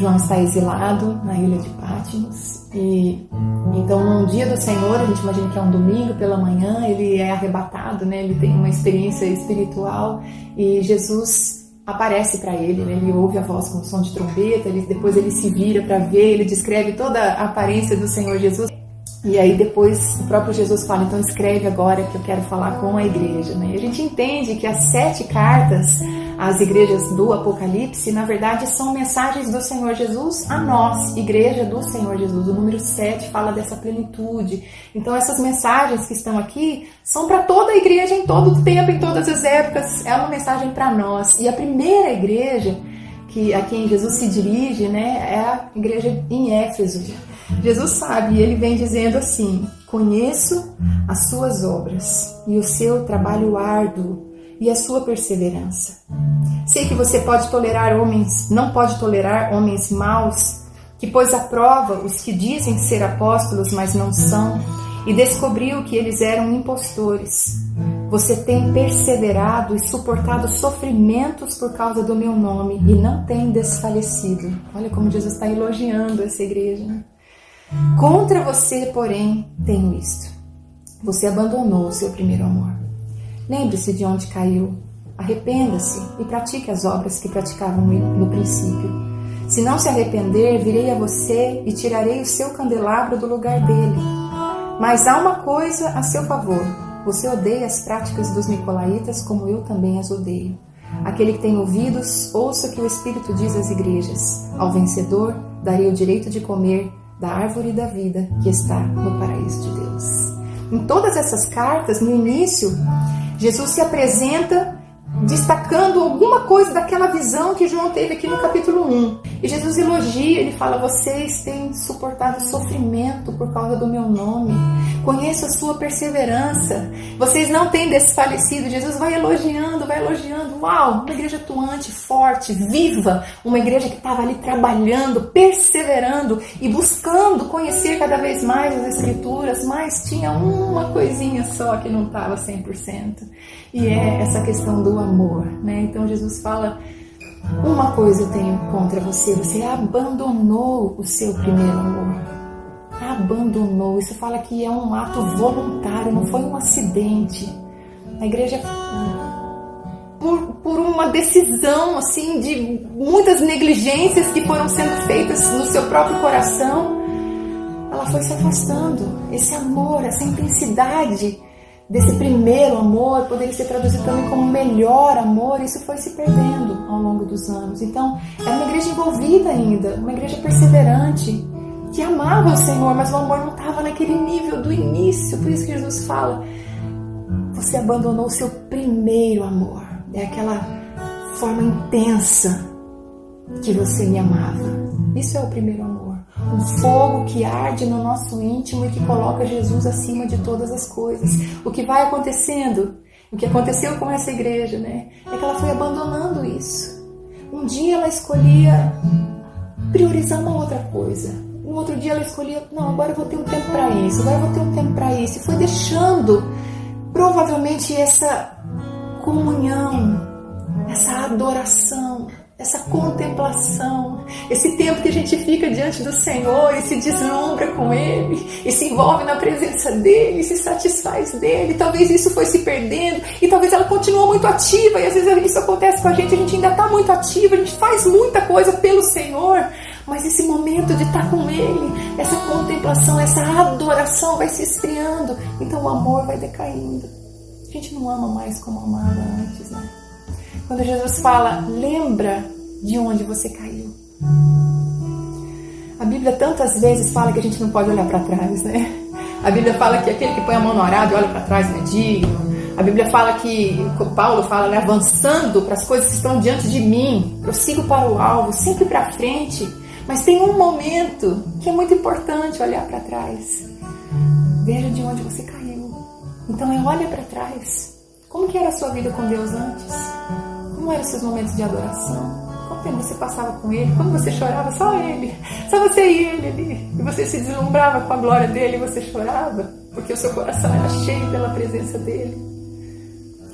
João está exilado na ilha de Patmos e então num dia do Senhor, a gente imagina que é um domingo pela manhã, ele é arrebatado, né? Ele tem uma experiência espiritual e Jesus aparece para ele, né? Ele ouve a voz com som de trombeta, depois ele se vira para ver, ele descreve toda a aparência do Senhor Jesus. E aí depois o próprio Jesus fala, então escreve agora que eu quero falar com a igreja, né? E a gente entende que as 7 cartas às igrejas do Apocalipse, na verdade, são mensagens do Senhor Jesus a nós, igreja do Senhor Jesus. O número 7 fala dessa plenitude. Então essas mensagens que estão aqui são para toda a igreja, em todo o tempo, em todas as épocas. É uma mensagem para nós. E a primeira igreja a quem Jesus se dirige, né, é a igreja em Éfeso. Jesus sabe, e ele vem dizendo assim: conheço as suas obras e o seu trabalho árduo e a sua perseverança. Sei que você não pode tolerar homens maus, que pôs à prova os que dizem ser apóstolos, mas não são, e descobriu que eles eram impostores. Você tem perseverado e suportado sofrimentos por causa do meu nome e não tem desfalecido. Olha como Jesus está elogiando essa igreja, né? Contra você, porém, tenho isto: você abandonou o seu primeiro amor. Lembre-se de onde caiu, arrependa-se e pratique as obras que praticavam no princípio. Se não se arrepender, virei a você e tirarei o seu candelabro do lugar dele. Mas há uma coisa a seu favor: você odeia as práticas dos nicolaítas como eu também as odeio. Aquele que tem ouvidos, ouça o que o Espírito diz às igrejas. Ao vencedor, darei o direito de comer da árvore da vida que está no paraíso de Deus. Em todas essas cartas, no início, Jesus se apresenta destacando alguma coisa daquela visão que João teve aqui no capítulo 1. E Jesus elogia, ele fala: vocês têm suportado sofrimento por causa do meu nome. Conheço a sua perseverança. Vocês não têm desfalecido. Jesus vai elogiando. Uau, uma igreja atuante, forte, viva. Uma igreja que estava ali trabalhando, perseverando e buscando conhecer cada vez mais as Escrituras, mas tinha uma coisinha só que não estava 100%. E é essa questão do amor, né? Então Jesus fala: uma coisa eu tenho contra você: você abandonou o seu primeiro amor. Abandonou. Isso fala que é um ato voluntário, não foi um acidente. A igreja, por uma decisão assim de muitas negligências que foram sendo feitas no seu próprio coração, ela foi se afastando. Esse amor, essa intensidade desse primeiro amor poderia ser traduzido também como melhor amor. Isso foi se perdendo ao longo dos anos. Então, era uma igreja envolvida ainda, uma igreja perseverante, que amava o Senhor, mas o amor não estava naquele nível do início. Por isso que Jesus fala: você abandonou o seu primeiro amor. É aquela forma intensa que você me amava. Isso é o primeiro amor. Um fogo que arde no nosso íntimo e que coloca Jesus acima de todas as coisas. O que vai acontecendo, o que aconteceu com essa igreja, né? É que ela foi abandonando isso. Um dia ela escolhia priorizar uma outra coisa. No outro dia ela escolhia: não, agora eu vou ter um tempo para isso, agora eu vou ter um tempo para isso. E foi deixando, provavelmente, essa comunhão, essa adoração, essa contemplação, esse tempo que a gente fica diante do Senhor e se deslumbra com Ele, e se envolve na presença dEle, e se satisfaz dEle. Talvez isso foi se perdendo, e talvez ela continua muito ativa, e às vezes isso acontece com a gente ainda está muito ativa, a gente faz muita coisa pelo Senhor, mas esse momento de estar com Ele, essa contemplação, essa adoração vai se esfriando, então o amor vai decaindo. A gente não ama mais como amava antes, né? Quando Jesus fala: lembra de onde você caiu. A Bíblia tantas vezes fala que a gente não pode olhar para trás, né? A Bíblia fala que aquele que põe a mão no arado e olha para trás não é digno. A Bíblia fala que, Paulo fala, né, avançando para as coisas que estão diante de mim, prossigo para o alvo, sempre para frente. Mas tem um momento que é muito importante olhar para trás. Veja de onde você caiu. Então olha para trás. Como que era a sua vida com Deus antes? Como eram os seus momentos de adoração? Quanto tempo você passava com Ele? Quando você chorava, só Ele. Só você e Ele ali. E você se deslumbrava com a glória dEle e você chorava, porque o seu coração era cheio pela presença dEle.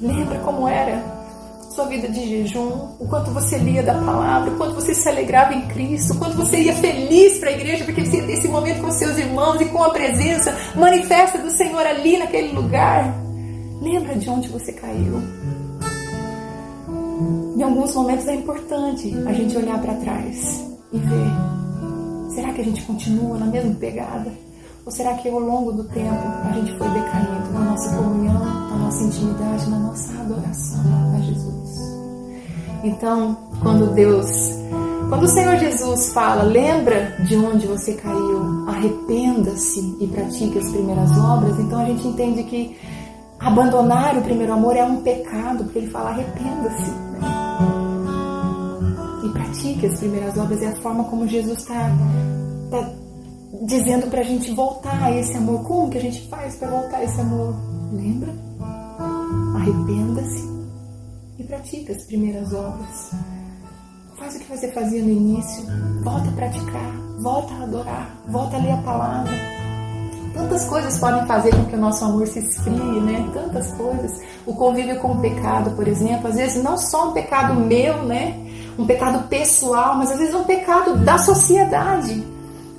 Lembra como era? sua vida de jejum, o quanto você lia da palavra, o quanto você se alegrava em Cristo, o quanto você ia feliz para a igreja, porque você ia ter esse momento com seus irmãos e com a presença manifesta do Senhor ali naquele lugar. Lembra de onde você caiu. Em alguns momentos é importante a gente olhar para trás e ver, será que a gente continua na mesma pegada? Ou será que ao longo do tempo a gente foi decaindo na nossa comunhão, na nossa intimidade, na nossa adoração a Jesus? Então, quando o Senhor Jesus fala, lembra de onde você caiu, arrependa-se e pratique as primeiras obras, então a gente entende que abandonar o primeiro amor é um pecado, porque ele fala arrependa-se, né? E pratique as primeiras obras, é a forma como Jesus está dizendo pra gente voltar a esse amor. Como que a gente faz para voltar a esse amor? Lembra? Arrependa-se e pratica as primeiras obras. Faz o que você fazia no início. Volta a praticar, volta a adorar, volta a ler a palavra. Tantas coisas podem fazer com que o nosso amor se esfrie, né? Tantas coisas. O convívio com o pecado, por exemplo, às vezes não só um pecado meu, né? Um pecado pessoal, mas às vezes um pecado da sociedade.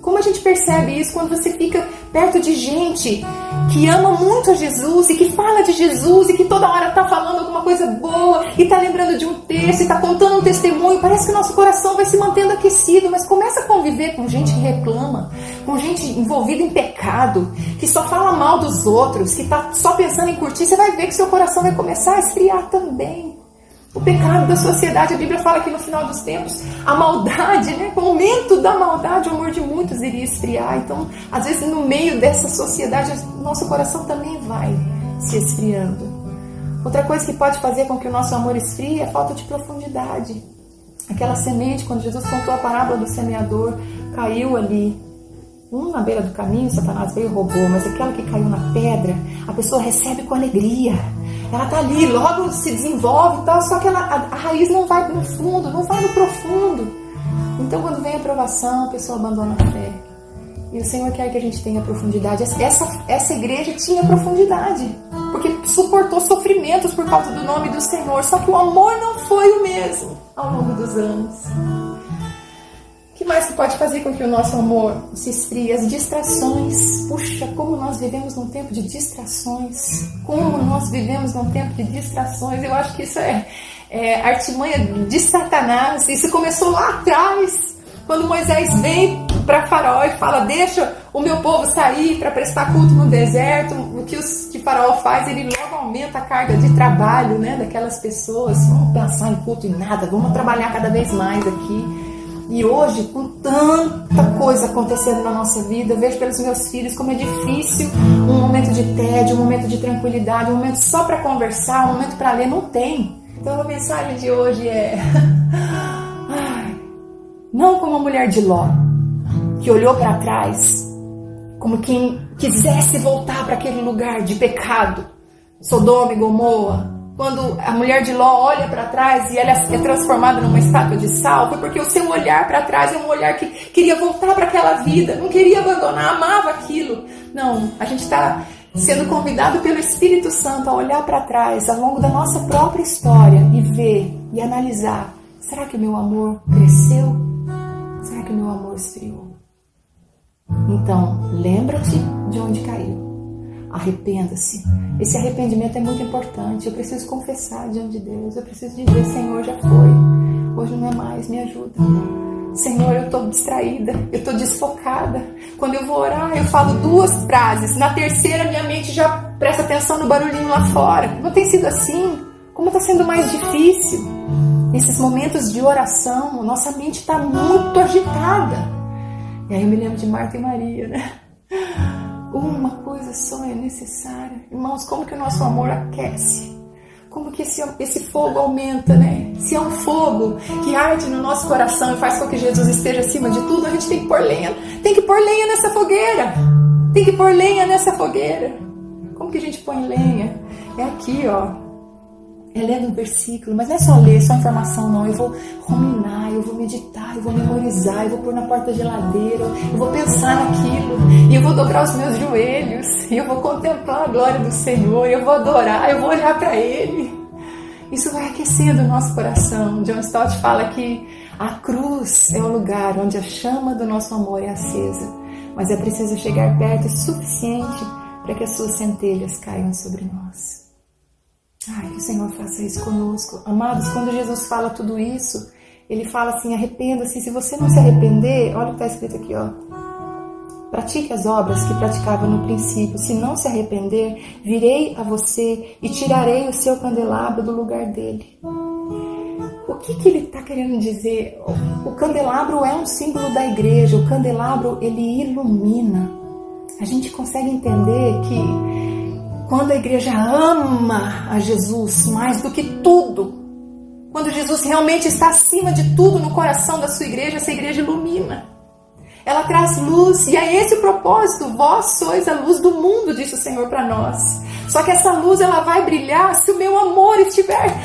Como a gente percebe isso quando você fica perto de gente que ama muito a Jesus e que fala de Jesus e que toda hora está falando alguma coisa boa e está lembrando de um texto e está contando um testemunho, parece que o nosso coração vai se mantendo aquecido, mas começa a conviver com gente que reclama, com gente envolvida em pecado, que só fala mal dos outros, que está só pensando em curtir, você vai ver que seu coração vai começar a esfriar também. O pecado da sociedade, a Bíblia fala que no final dos tempos, a maldade, né, com o aumento da maldade, o amor de muitos iria esfriar. Então, às vezes, no meio dessa sociedade, nosso coração também vai se esfriando. Outra coisa que pode fazer com que o nosso amor esfrie é a falta de profundidade. Aquela semente, quando Jesus contou a parábola do semeador, caiu ali. Na beira do caminho, Satanás veio e roubou, mas aquela que caiu na pedra, a pessoa recebe com alegria. Ela está ali, logo se desenvolve e tal, só que a raiz não vai no fundo, não vai no profundo. Então, quando vem a provação, a pessoa abandona a fé. E o Senhor quer que a gente tenha profundidade. Essa igreja tinha profundidade, porque suportou sofrimentos por causa do nome do Senhor, só que o amor não foi o mesmo ao longo dos anos. O que mais que pode fazer com que o nosso amor se esfrie? As distrações. Puxa, como nós vivemos num tempo de distrações. Como nós vivemos num tempo de distrações. Eu acho que isso é artimanha de Satanás. Isso começou lá atrás, quando Moisés vem para Faraó e fala, deixa o meu povo sair para prestar culto no deserto. O que Faraó faz, ele logo aumenta a carga de trabalho, né, daquelas pessoas. Vamos pensar em culto e nada, vamos trabalhar cada vez mais aqui. E hoje, com tanta coisa acontecendo na nossa vida, eu vejo pelos meus filhos como é difícil um momento de tédio, um momento de tranquilidade, um momento só para conversar, um momento para ler, não tem. Então a mensagem de hoje é não como a mulher de Ló, que olhou para trás como quem quisesse voltar para aquele lugar de pecado, Sodoma e Gomorra. Quando a mulher de Ló olha para trás e ela é transformada numa estátua de sal, foi porque o seu olhar para trás é um olhar que queria voltar para aquela vida, não queria abandonar, amava aquilo. Não, a gente está sendo convidado pelo Espírito Santo a olhar para trás ao longo da nossa própria história e ver e analisar, será que o meu amor cresceu? Será que o meu amor esfriou? Então, lembra-te de onde caiu. Arrependa-se. Esse arrependimento é muito importante. Eu preciso confessar diante de Deus. Eu preciso dizer, Senhor, já foi. Hoje não é mais, me ajuda. Senhor, eu estou distraída, eu estou desfocada. Quando eu vou orar, eu falo 2 frases. Na terceira, minha mente já presta atenção no barulhinho lá fora. Não tem sido assim? Como está sendo mais difícil? Nesses momentos de oração, nossa mente está muito agitada. E aí eu me lembro de Marta e Maria, né? Uma coisa só é necessária. Irmãos, como que o nosso amor aquece? Como que esse fogo aumenta, né? Se é um fogo que arde no nosso coração e faz com que Jesus esteja acima de tudo, a gente tem que pôr lenha. Tem que pôr lenha nessa fogueira. Tem que pôr lenha nessa fogueira. Como que a gente põe lenha? É aqui, ó. É lendo um versículo, mas não é só ler, só informação, não. Eu vou ruminar, eu vou meditar, eu vou memorizar, eu vou pôr na porta da geladeira, eu vou pensar naquilo, e eu vou dobrar os meus joelhos, e eu vou contemplar a glória do Senhor, eu vou adorar, eu vou olhar para Ele. isso vai aquecendo o nosso coração. John Stott fala que a cruz é o lugar onde a chama do nosso amor é acesa, mas é preciso chegar perto o suficiente para que as suas centelhas caiam sobre nós. Ai, que o Senhor faça isso conosco. Amados, quando Jesus fala tudo isso, Ele fala assim, arrependa-se. Se você não se arrepender, olha o que está escrito aqui, ó. Pratique as obras que praticava no princípio. Se não se arrepender, virei a você e tirarei o seu candelabro do lugar dele. O que ele está querendo dizer? O candelabro é um símbolo da igreja. O candelabro, ele ilumina. A gente consegue entender que quando a igreja ama a Jesus mais do que tudo, quando Jesus realmente está acima de tudo no coração da sua igreja, essa igreja ilumina. Ela traz luz, e é esse o propósito. Vós sois a luz do mundo, disse o Senhor para nós. Só que essa luz, ela vai brilhar se o meu amor estiver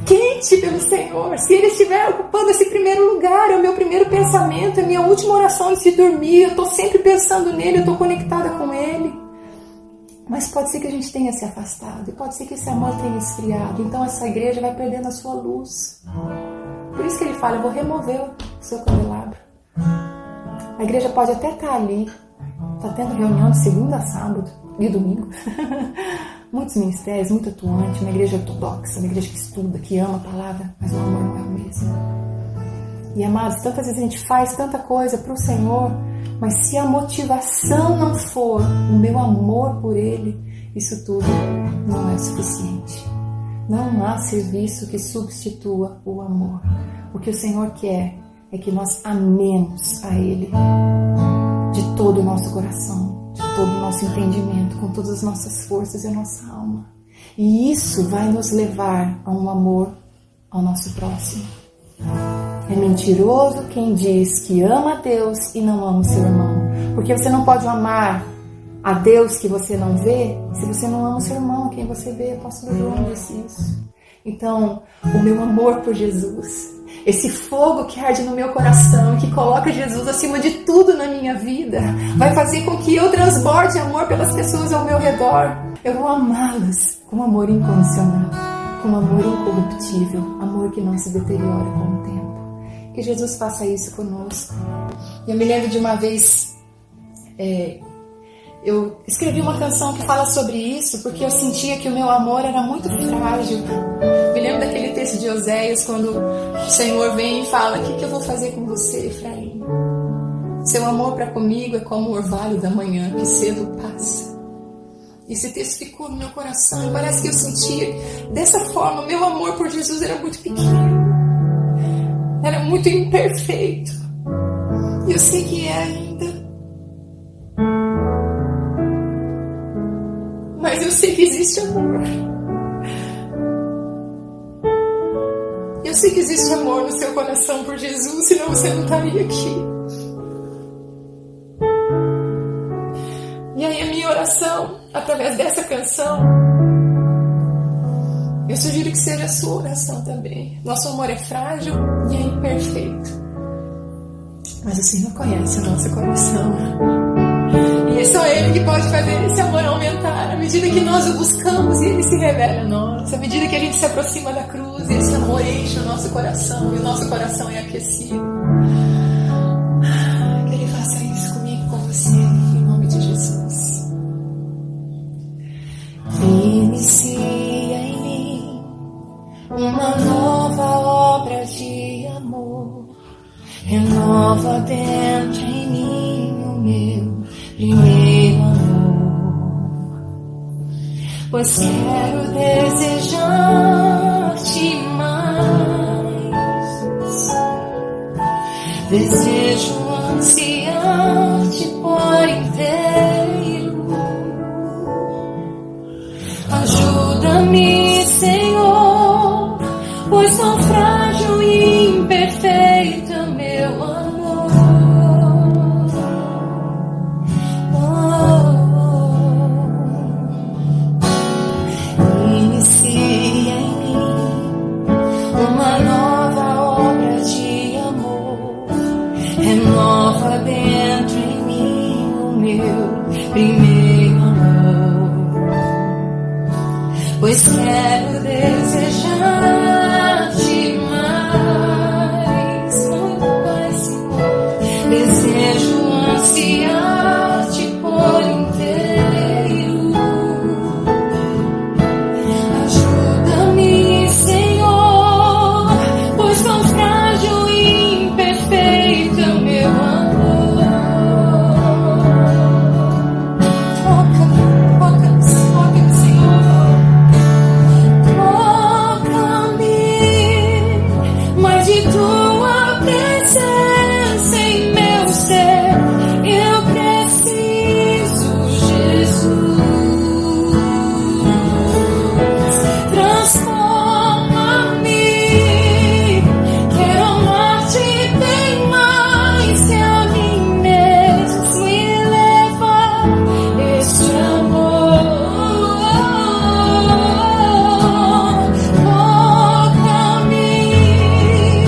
quente pelo Senhor, se Ele estiver ocupando esse primeiro lugar. É o meu primeiro pensamento, é a minha última oração antes de dormir. Eu estou sempre pensando nele, eu estou conectada com Ele. Mas pode ser que a gente tenha se afastado, e pode ser que esse amor tenha esfriado. Então essa igreja vai perdendo a sua luz. Por isso que Ele fala, eu vou remover o seu candelabro. A igreja pode até estar ali, está tendo reunião de segunda a sábado e domingo. Muitos ministérios, muito atuante, uma igreja ortodoxa, uma igreja que estuda, que ama a palavra, mas o amor não é o mesmo. E amados, tantas vezes a gente faz tanta coisa para o Senhor, mas se a motivação não for o meu amor por Ele, isso tudo não é suficiente. Não há serviço que substitua o amor. O que o Senhor quer é que nós amemos a Ele de todo o nosso coração, de todo o nosso entendimento, com todas as nossas forças e a nossa alma. E isso vai nos levar a um amor ao nosso próximo. É mentiroso quem diz que ama a Deus e não ama o seu irmão. Porque você não pode amar a Deus que você não vê se você não ama o seu irmão, quem você vê. O apóstolo João disse isso. Então, o meu amor por Jesus, esse fogo que arde no meu coração, que coloca Jesus acima de tudo na minha vida, vai fazer com que eu transborde amor pelas pessoas ao meu redor. Eu vou amá-las com amor incondicional, com amor incorruptível, amor que não se deteriora com o tempo. Que Jesus faça isso conosco. Eu me lembro de uma vez, eu escrevi uma canção que fala sobre isso, porque eu sentia que o meu amor era muito frágil. Me lembro daquele texto de Oséias, quando o Senhor vem e fala, o que eu vou fazer com você, Efraim? Seu amor para comigo é como o orvalho da manhã, que cedo passa. Esse texto ficou no meu coração, e parece que eu sentia dessa forma. Meu amor por Jesus era muito pequeno, era muito imperfeito, e eu sei que é ainda, mas eu sei que existe amor. Eu sei que existe amor no seu coração por Jesus, senão você não estaria aqui. E aí a minha oração, através dessa canção, eu sugiro que seja a sua oração também. Nosso amor é frágil e é imperfeito, mas o Senhor conhece o nosso coração. E é só Ele que pode fazer esse amor aumentar. À medida que nós o buscamos e Ele se revela a nós, à medida que a gente se aproxima da cruz, esse amor enche o nosso coração e o nosso coração é aquecido. Que Ele faça isso comigo, com você, em nome de Jesus. Inicia em mim uma nova obra de amor, renova dentro em mim o meu primeiro amor, pois quero desejar-te mais, desejo ansiar-te por inteiro. Ajuda-me, Senhor, pois sou frágil e imperfeito, meu amor. Inicia em mim uma nova obra de amor, renova dentro em mim o meu primeiro amor, pois quero desejar desejo ansiar-te por inteiro. Ajuda-me, Senhor, pois tão frágil e imperfeito é o meu amor. Toca-me, Senhor. Toca-me, mas de tua presença em meu ser eu preciso, Jesus. Transforma-me, quero amar-te bem mais que a mim mesmo. Me leva este amor. Toca-me,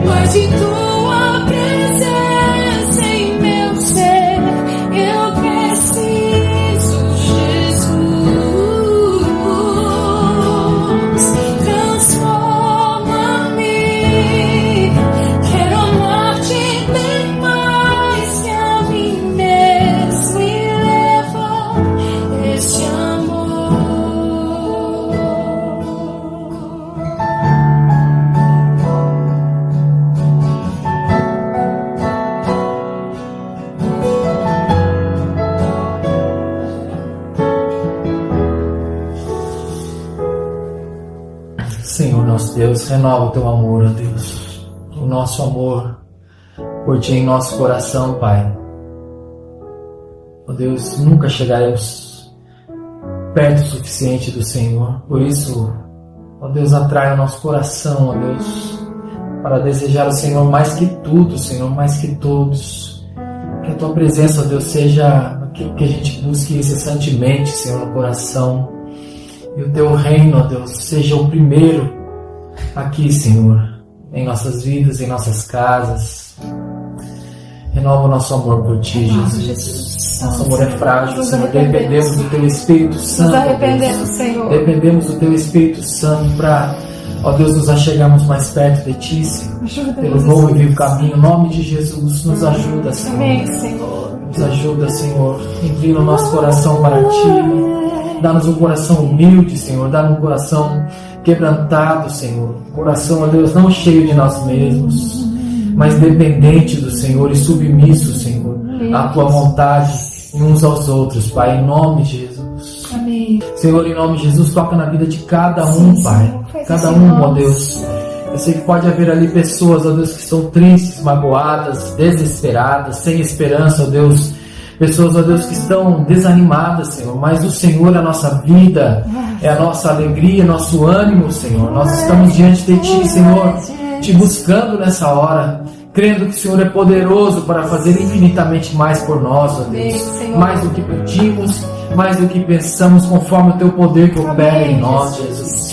mas de tua presença em meu ser eu preciso, Jesus. Transforma-me, quero amar-te bem mais que a mim mesmo. Me leva este amor. Senhor nosso Deus, renova o teu amor, ó Deus, o nosso amor por ti em nosso coração, Pai. Ó Deus, nunca chegaremos perto o suficiente do Senhor, por isso, ó Deus, atrai o nosso coração, ó Deus, para desejar o Senhor mais que tudo, Senhor, mais que todos. Que a tua presença, ó Deus, seja aquilo que a gente busque incessantemente, Senhor, no coração. E o teu reino, ó Deus, seja o primeiro aqui, Senhor, em nossas vidas, em nossas casas. Renova o nosso amor por ti, Jesus. Nosso amor é frágil, Senhor. Dependemos do teu Espírito Santo. Nos arrependemos, Senhor. Dependemos do teu Espírito Santo para, ó Deus, nos achegarmos mais perto de ti, Senhor. Pelo novo e vivo caminho. Em nome de Jesus, nos ajuda, Senhor. Amém, Senhor. Nos ajuda, Senhor. Inclina o nosso coração para ti. Dá-nos um coração humilde, Senhor. Dá-nos um coração quebrantado, Senhor. Coração, ó Deus, não cheio de nós mesmos, mas dependente do Senhor e submisso, Senhor, à tua vontade e uns aos outros, Pai, em nome de Jesus. Amém. Senhor, em nome de Jesus, toca na vida de cada um, Pai. Cada um, ó Deus. Eu sei que pode haver ali pessoas, ó Deus, que estão tristes, magoadas, desesperadas, sem esperança, ó Deus. Pessoas, ó Deus, que estão desanimadas, Senhor, mas o Senhor é a nossa vida, é a nossa alegria, nosso ânimo, Senhor. Nós estamos diante de Ti, Senhor, Te buscando nessa hora, crendo que o Senhor é poderoso para fazer infinitamente mais por nós, ó Deus. Mais do que pedimos, mais do que pensamos, conforme o Teu poder que opera em nós, Jesus.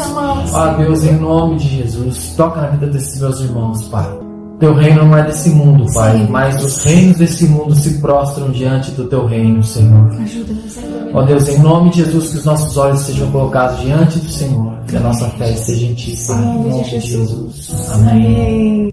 Ó Deus, em nome de Jesus, toca na vida desses meus irmãos, Pai. Teu reino não é desse mundo, Pai, Sim, mas os reinos desse mundo se prostram diante do Teu reino, Senhor. Ajuda-nos, Senhor. Ó Deus, em nome de Jesus, que os nossos olhos sejam colocados diante do Senhor, que a nossa fé seja em Ti, Pai, em nome de Jesus. Amém. Amém.